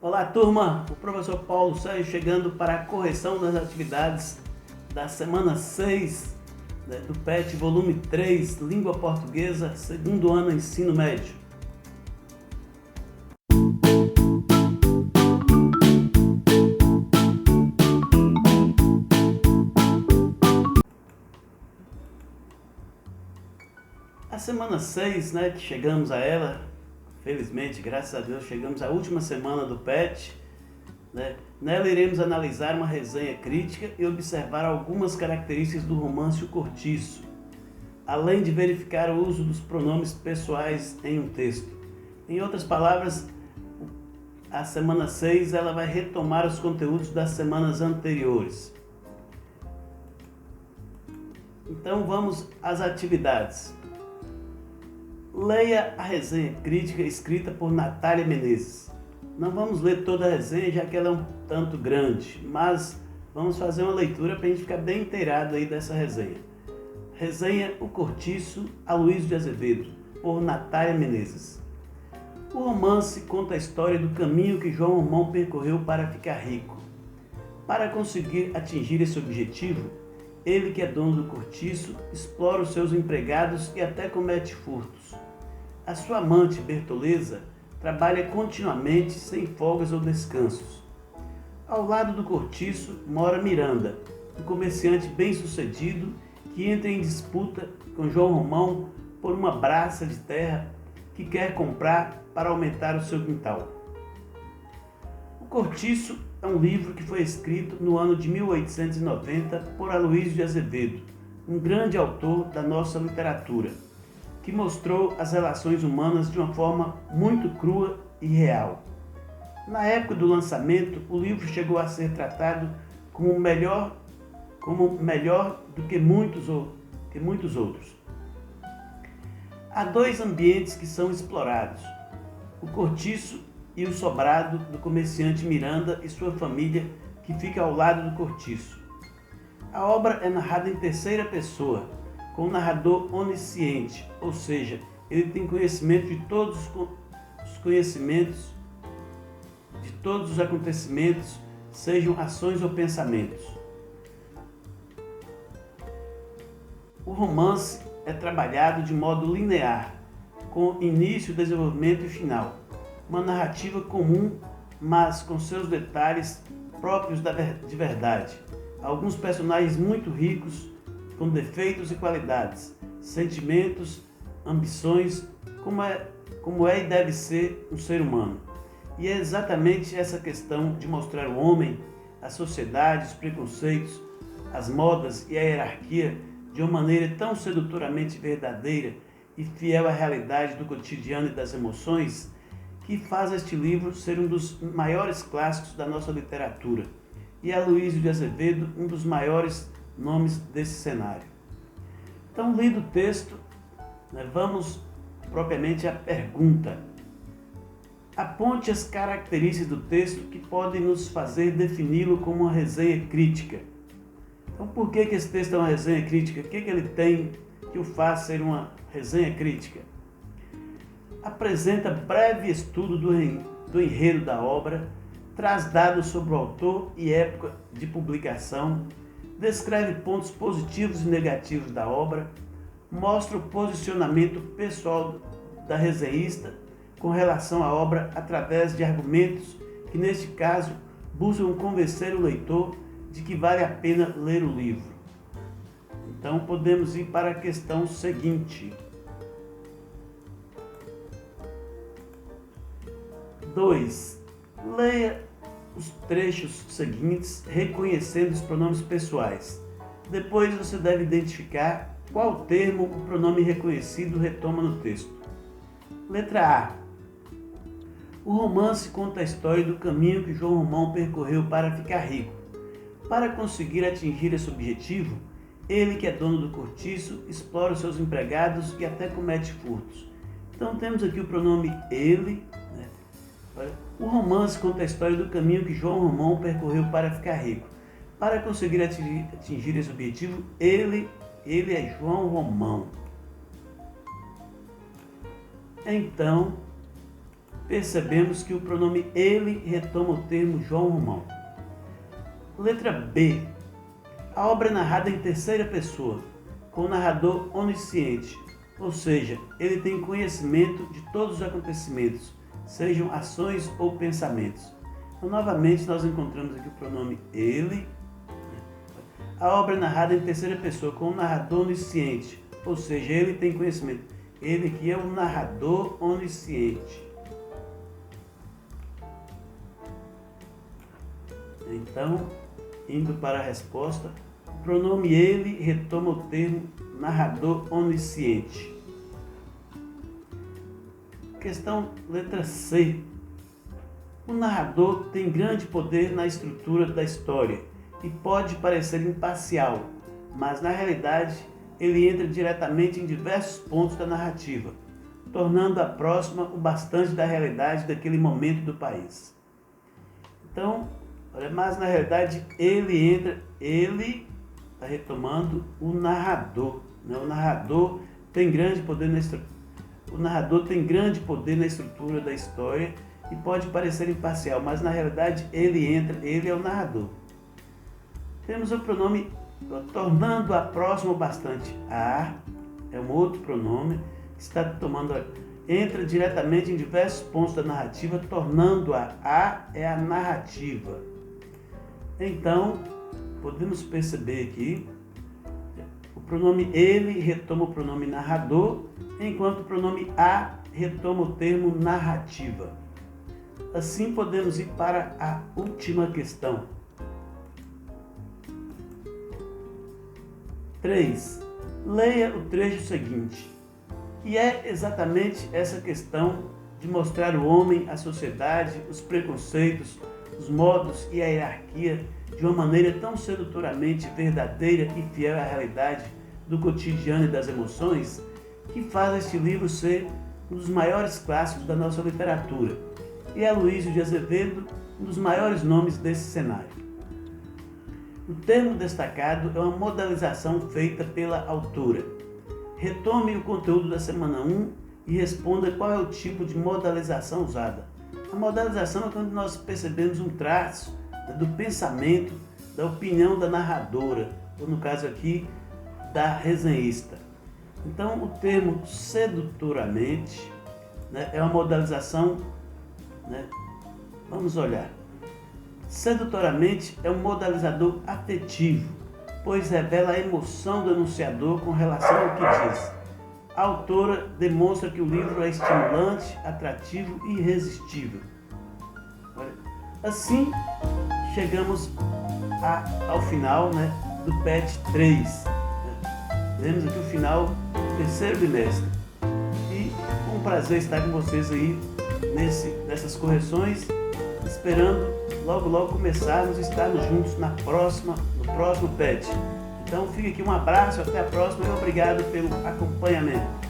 Olá, turma! O professor Paulo Sérgio chegando para a correção das atividades da semana 6 do PET, volume 3, Língua Portuguesa, segundo ano ensino médio. A semana 6, que chegamos a ela, felizmente, graças a Deus, chegamos à última semana do PET. Nela iremos analisar uma resenha crítica e observar algumas características do romance O Cortiço, além de verificar o uso dos pronomes pessoais em um texto. Em outras palavras, a semana 6 ela vai retomar os conteúdos das semanas anteriores. Então vamos às atividades. Leia a resenha crítica escrita por Natália Menezes. Não vamos ler toda a resenha, já que ela é um tanto grande, mas vamos fazer uma leitura para a gente ficar bem inteirado aí dessa resenha. Resenha O Cortiço, Aloysio de Azevedo, por Natália Menezes. O romance conta a história do caminho que João Romão percorreu para ficar rico. Para conseguir atingir esse objetivo, ele, que é dono do cortiço, explora os seus empregados e até comete furtos. A sua amante, Bertoleza, trabalha continuamente, sem folgas ou descansos. Ao lado do cortiço mora Miranda, um comerciante bem-sucedido que entra em disputa com João Romão por uma braça de terra que quer comprar para aumentar o seu quintal. O Cortiço é um livro que foi escrito no ano de 1890 por Aloysio de Azevedo, um grande autor da nossa literatura, que mostrou as relações humanas de uma forma muito crua e real. Na época do lançamento, o livro chegou a ser tratado como melhor do que muitos outros. Há dois ambientes que são explorados: o cortiço e o sobrado do comerciante Miranda e sua família, que fica ao lado do cortiço. A obra é narrada em terceira pessoa, com um narrador onisciente, ou seja, ele tem conhecimento de todos os conhecimentos, de todos os acontecimentos, sejam ações ou pensamentos. O romance é trabalhado de modo linear, com início, desenvolvimento e final. Uma narrativa comum, mas com seus detalhes próprios de verdade. Alguns personagens muito ricos, com defeitos e qualidades, sentimentos, ambições, como é e deve ser um ser humano. E é exatamente essa questão de mostrar o homem, a sociedade, os preconceitos, as modas e a hierarquia de uma maneira tão sedutoramente verdadeira e fiel à realidade do cotidiano e das emoções, que faz este livro ser um dos maiores clássicos da nossa literatura, e Aloysio de Azevedo um dos maiores nomes desse cenário. Então, lido o texto, vamos propriamente à pergunta. Aponte as características do texto que podem nos fazer defini-lo como uma resenha crítica. Então, por que esse texto é uma resenha crítica? O que ele tem que o faz ser uma resenha crítica? Apresenta breve estudo do enredo da obra, traz dados sobre o autor e época de publicação, descreve pontos positivos e negativos da obra, mostra o posicionamento pessoal da resenhista com relação à obra através de argumentos que, neste caso, buscam convencer o leitor de que vale a pena ler o livro. Então, podemos ir para a questão seguinte. 2. Leia os trechos seguintes reconhecendo os pronomes pessoais. Depois você deve identificar qual termo o pronome reconhecido retoma no texto. Letra A. O romance conta a história do caminho que João Romão percorreu para ficar rico. Para conseguir atingir esse objetivo, ele, que é dono do cortiço, explora os seus empregados e até comete furtos. Então temos aqui o pronome ele. O romance conta a história do caminho que João Romão percorreu para ficar rico. Para conseguir atingir esse objetivo, ele é João Romão. Então, percebemos que o pronome ele retoma o termo João Romão. Letra B. A obra é narrada em terceira pessoa, com o narrador onisciente, ou seja, ele tem conhecimento de todos os acontecimentos, sejam ações ou pensamentos. Então, novamente, nós encontramos aqui o pronome ele. A obra é narrada em terceira pessoa, com o narrador onisciente, ou seja, ele tem conhecimento. Ele aqui é o narrador onisciente. Então, indo para a resposta, o pronome ele retoma o termo narrador onisciente. Questão letra C. O narrador tem grande poder na estrutura da história e pode parecer imparcial, mas na realidade ele entra diretamente em diversos pontos da narrativa, tornando-a próxima o bastante da realidade daquele momento do país. Então, mas na realidade ele está retomando o narrador. Né? O narrador tem grande poder na estrutura da história e pode parecer imparcial, mas na realidade ele é o narrador. Temos o pronome tornando-a próxima o bastante. A é um outro pronome que está entra diretamente em diversos pontos da narrativa, tornando-a é a narrativa. Então, podemos perceber aqui, o pronome ele retoma o pronome narrador, enquanto o pronome a retoma o termo narrativa. Assim, podemos ir para a última questão. 3. Leia o trecho seguinte. E é exatamente essa questão de mostrar o homem, a sociedade, os preconceitos, os modos e a hierarquia de uma maneira tão sedutoramente verdadeira e fiel à realidade do cotidiano e das emoções, que faz este livro ser um dos maiores clássicos da nossa literatura, e Aloysio de Azevedo, um dos maiores nomes desse cenário. O termo destacado é uma modalização feita pela autora. Retome o conteúdo da semana 1 e responda qual é o tipo de modalização usada. A modalização é quando nós percebemos um traço do pensamento, da opinião da narradora, ou no caso aqui, da resenhista. Então, o termo sedutoramente, né, é uma modalização, né, vamos olhar. Sedutoramente é um modalizador afetivo, pois revela a emoção do enunciador com relação ao que diz. A autora demonstra que o livro é estimulante, atrativo e irresistível. Assim, chegamos ao final, né, do PET 3. Temos aqui o final do terceiro bimestre. E é um prazer estar com vocês aí nessas correções, esperando logo começarmos a estarmos juntos no próximo PET. Então fica aqui um abraço, até a próxima e obrigado pelo acompanhamento.